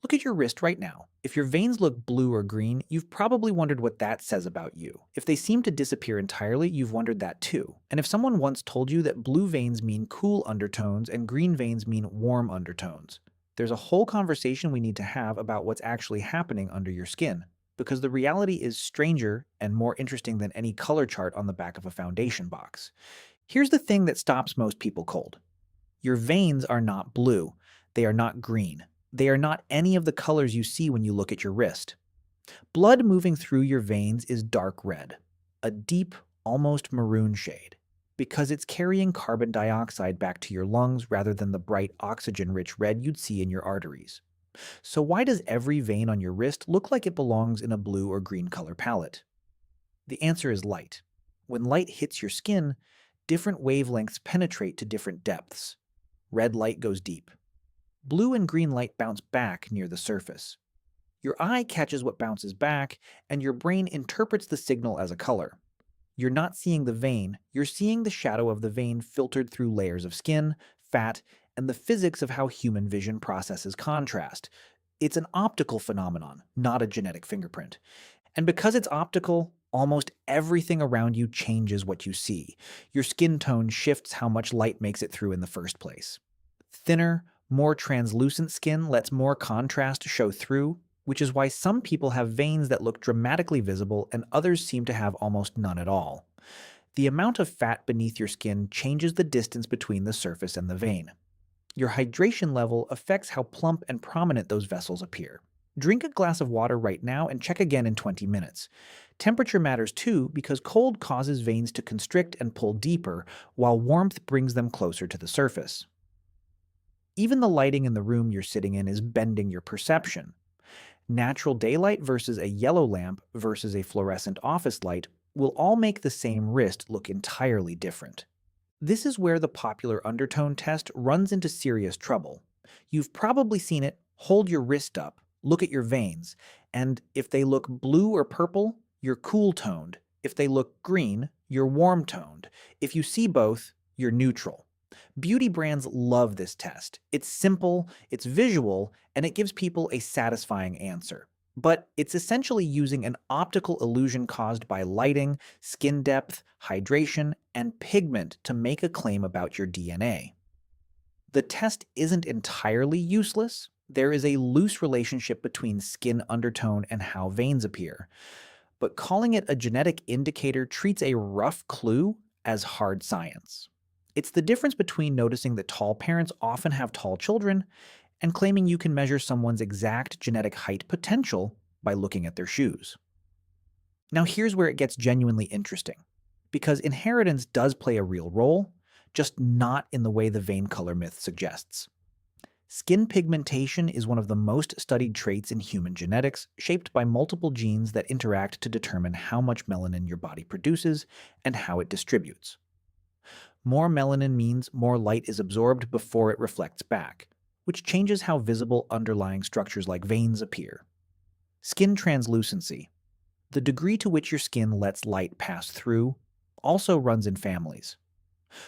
Look at your wrist right now. If your veins look blue or green, you've probably wondered what that says about you. If they seem to disappear entirely, you've wondered that too. And if someone once told you that blue veins mean cool undertones and green veins mean warm undertones, there's a whole conversation we need to have about what's actually happening under your skin, because the reality is stranger and more interesting than any color chart on the back of a foundation box. Here's the thing that stops most people cold. Your veins are not blue. They are not green. They are not any of the colors you see when you look at your wrist. Blood moving through your veins is dark red, a deep, almost maroon shade, because it's carrying carbon dioxide back to your lungs rather than the bright oxygen-rich red you'd see in your arteries. So why does every vein on your wrist look like it belongs in a blue or green color palette? The answer is light. When light hits your skin, different wavelengths penetrate to different depths. Red light goes deep. Blue and green light bounce back near the surface. Your eye catches what bounces back, and your brain interprets the signal as a color. You're not seeing the vein, you're seeing the shadow of the vein filtered through layers of skin, fat, and the physics of how human vision processes contrast. It's an optical phenomenon, not a genetic fingerprint. And because it's optical, almost everything around you changes what you see. Your skin tone shifts how much light makes it through in the first place. Thinner, more translucent skin lets more contrast show through, which is why some people have veins that look dramatically visible and others seem to have almost none at all. The amount of fat beneath your skin changes the distance between the surface and the vein. Your hydration level affects how plump and prominent those vessels appear. Drink a glass of water right now and check again in 20 minutes. Temperature matters too because cold causes veins to constrict and pull deeper, while warmth brings them closer to the surface. Even the lighting in the room you're sitting in is bending your perception. Natural daylight versus a yellow lamp versus a fluorescent office light will all make the same wrist look entirely different. This is where the popular undertone test runs into serious trouble. You've probably seen it: hold your wrist up, look at your veins, and if they look blue or purple, you're cool toned. If they look green, you're warm toned. If you see both, you're neutral. Beauty brands love this test. It's simple, it's visual, and it gives people a satisfying answer. But it's essentially using an optical illusion caused by lighting, skin depth, hydration, and pigment to make a claim about your DNA. The test isn't entirely useless. There is a loose relationship between skin undertone and how veins appear. But calling it a genetic indicator treats a rough clue as hard science. It's the difference between noticing that tall parents often have tall children and claiming you can measure someone's exact genetic height potential by looking at their shoes. Now here's where it gets genuinely interesting, because inheritance does play a real role, just not in the way the vein color myth suggests. Skin pigmentation is one of the most studied traits in human genetics, shaped by multiple genes that interact to determine how much melanin your body produces and how it distributes. More melanin means more light is absorbed before it reflects back, which changes how visible underlying structures like veins appear. Skin translucency, the degree to which your skin lets light pass through, also runs in families.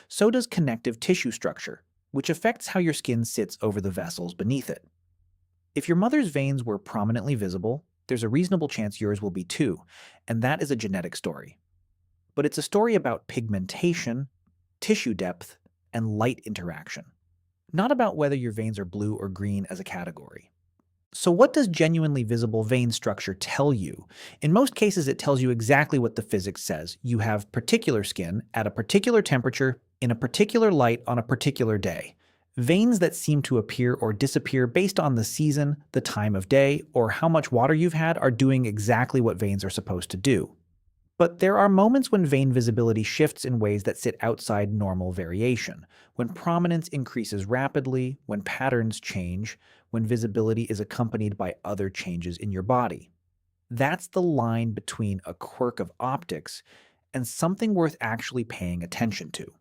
So does connective tissue structure, which affects how your skin sits over the vessels beneath it. If your mother's veins were prominently visible, there's a reasonable chance yours will be too, and that is a genetic story. But it's a story about pigmentation, tissue depth, and light interaction, not about whether your veins are blue or green as a category. So what does genuinely visible vein structure tell you? In most cases, it tells you exactly what the physics says. You have particular skin at a particular temperature in a particular light on a particular day. Veins that seem to appear or disappear based on the season, the time of day, or how much water you've had are doing exactly what veins are supposed to do. But there are moments when vein visibility shifts in ways that sit outside normal variation, when prominence increases rapidly, when patterns change, when visibility is accompanied by other changes in your body. That's the line between a quirk of optics and something worth actually paying attention to.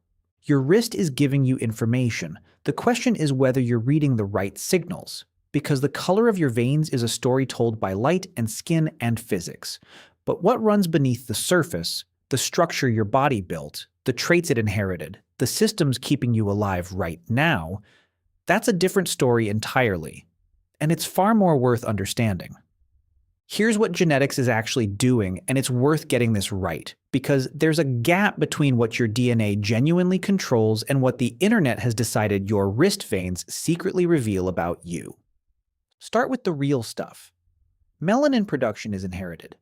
Your wrist is giving you information. The question is whether you're reading the right signals, because the color of your veins is a story told by light and skin and physics. But what runs beneath the surface, the structure your body built, the traits it inherited, the systems keeping you alive right now, that's a different story entirely. and it's far more worth understanding. Here's what genetics is actually doing, and it's worth getting this right, because there's a gap between what your DNA genuinely controls and what the internet has decided your wrist veins secretly reveal about you. Start with the real stuff. Melanin production is inherited.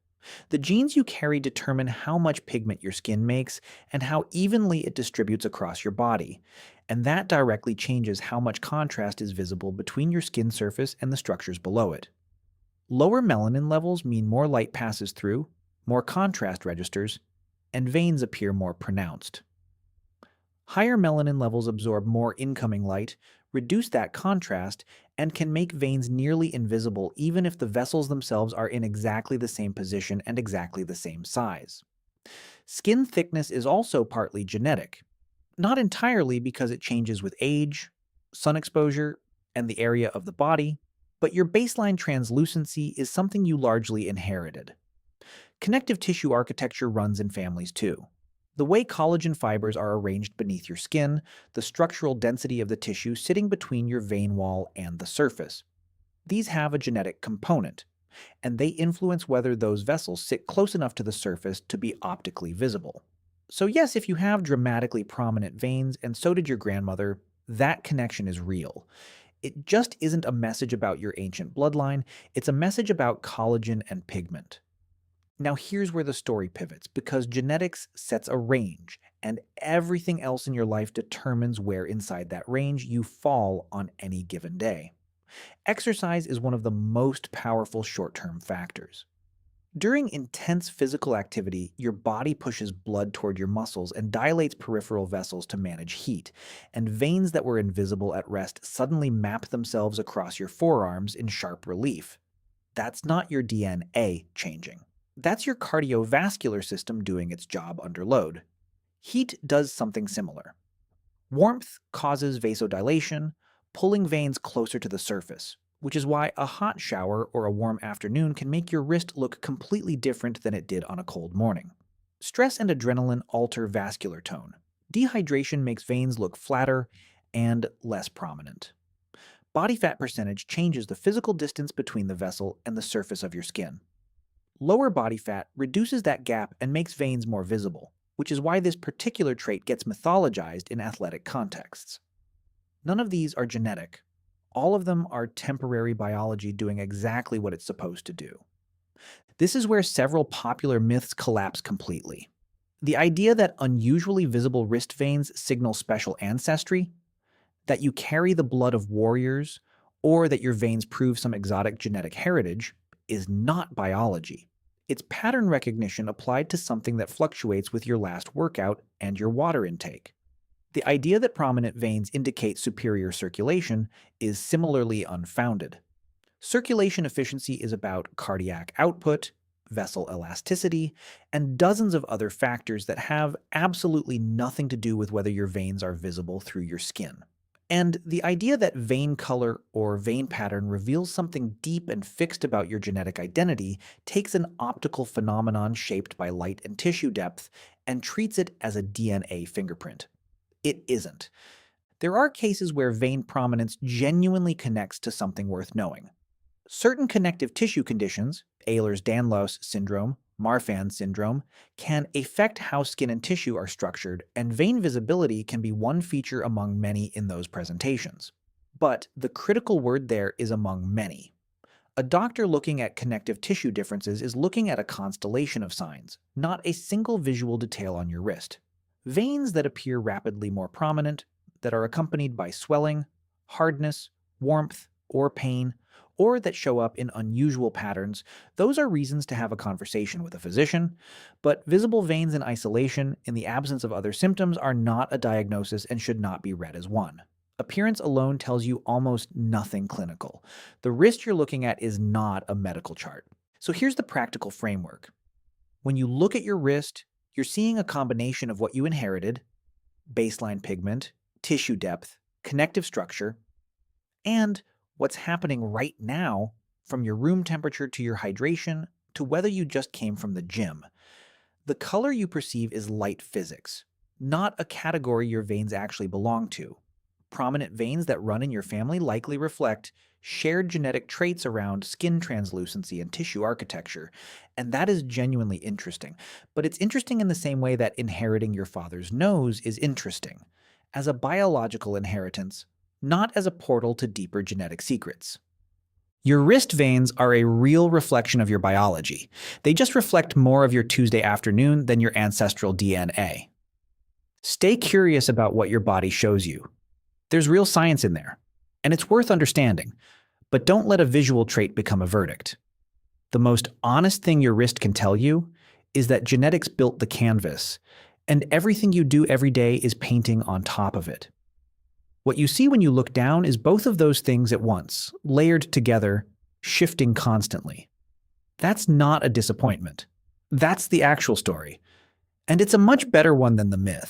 The genes you carry determine how much pigment your skin makes and how evenly it distributes across your body, and that directly changes how much contrast is visible between your skin surface and the structures below it. Lower melanin levels mean more light passes through, more contrast registers, and veins appear more pronounced. Higher melanin levels absorb more incoming light, reduce that contrast, and can make veins nearly invisible even if the vessels themselves are in exactly the same position and exactly the same size. Skin thickness is also partly genetic, not entirely because it changes with age, sun exposure, and the area of the body, but your baseline translucency is something you largely inherited. Connective tissue architecture runs in families too. The way collagen fibers are arranged beneath your skin, the structural density of the tissue sitting between your vein wall and the surface. These have a genetic component, and they influence whether those vessels sit close enough to the surface to be optically visible. So yes, if you have dramatically prominent veins, and so did your grandmother, that connection is real. It just isn't a message about your ancient bloodline, it's a message about collagen and pigment. Now here's where the story pivots, because genetics sets a range, and everything else in your life determines where inside that range you fall on any given day. Exercise is one of the most powerful short-term factors. During intense physical activity, your body pushes blood toward your muscles and dilates peripheral vessels to manage heat, and veins that were invisible at rest suddenly map themselves across your forearms in sharp relief. That's not your DNA changing. That's your cardiovascular system doing its job under load. Heat does something similar. Warmth causes vasodilation, pulling veins closer to the surface, which is why a hot shower or a warm afternoon can make your wrist look completely different than it did on a cold morning. Stress and adrenaline alter vascular tone. Dehydration makes veins look flatter and less prominent. Body fat percentage changes the physical distance between the vessel and the surface of your skin. Lower body fat reduces that gap and makes veins more visible, which is why this particular trait gets mythologized in athletic contexts. None of these are genetic. All of them are temporary biology doing exactly what it's supposed to do. This is where several popular myths collapse completely. The idea that unusually visible wrist veins signal special ancestry, that you carry the blood of warriors, or that your veins prove some exotic genetic heritage, is not biology. It's pattern recognition applied to something that fluctuates with your last workout and your water intake. The idea that prominent veins indicate superior circulation is similarly unfounded. Circulation efficiency is about cardiac output, vessel elasticity, and dozens of other factors that have absolutely nothing to do with whether your veins are visible through your skin. And the idea that vein color or vein pattern reveals something deep and fixed about your genetic identity takes an optical phenomenon shaped by light and tissue depth and treats it as a DNA fingerprint. It isn't. There are cases where vein prominence genuinely connects to something worth knowing. Certain connective tissue conditions, Ehlers-Danlos syndrome, Marfan syndrome, can affect how skin and tissue are structured, and vein visibility can be one feature among many in those presentations. But the critical word there is among many. A doctor looking at connective tissue differences is looking at a constellation of signs, not a single visual detail on your wrist. Veins that appear rapidly more prominent, that are accompanied by swelling, hardness, warmth, or pain, or that show up in unusual patterns, those are reasons to have a conversation with a physician, but visible veins in isolation, in the absence of other symptoms, are not a diagnosis and should not be read as one. Appearance alone tells you almost nothing clinical. The wrist you're looking at is not a medical chart. So here's the practical framework. When you look at your wrist, you're seeing a combination of what you inherited, baseline pigment, tissue depth, connective structure, and what's happening right now, from your room temperature to your hydration to whether you just came from the gym. The color you perceive is light physics, not a category your veins actually belong to. Prominent veins that run in your family likely reflect shared genetic traits around skin translucency and tissue architecture, and that is genuinely interesting. But it's interesting in the same way that inheriting your father's nose is interesting, as a biological inheritance, not as a portal to deeper genetic secrets. Your wrist veins are a real reflection of your biology. They just reflect more of your Tuesday afternoon than your ancestral DNA. Stay curious about what your body shows you. There's real science in there, and it's worth understanding, but don't let a visual trait become a verdict. The most honest thing your wrist can tell you is that genetics built the canvas, and everything you do every day is painting on top of it. What you see when you look down is both of those things at once, layered together, shifting constantly. That's not a disappointment. That's the actual story, and it's a much better one than the myth.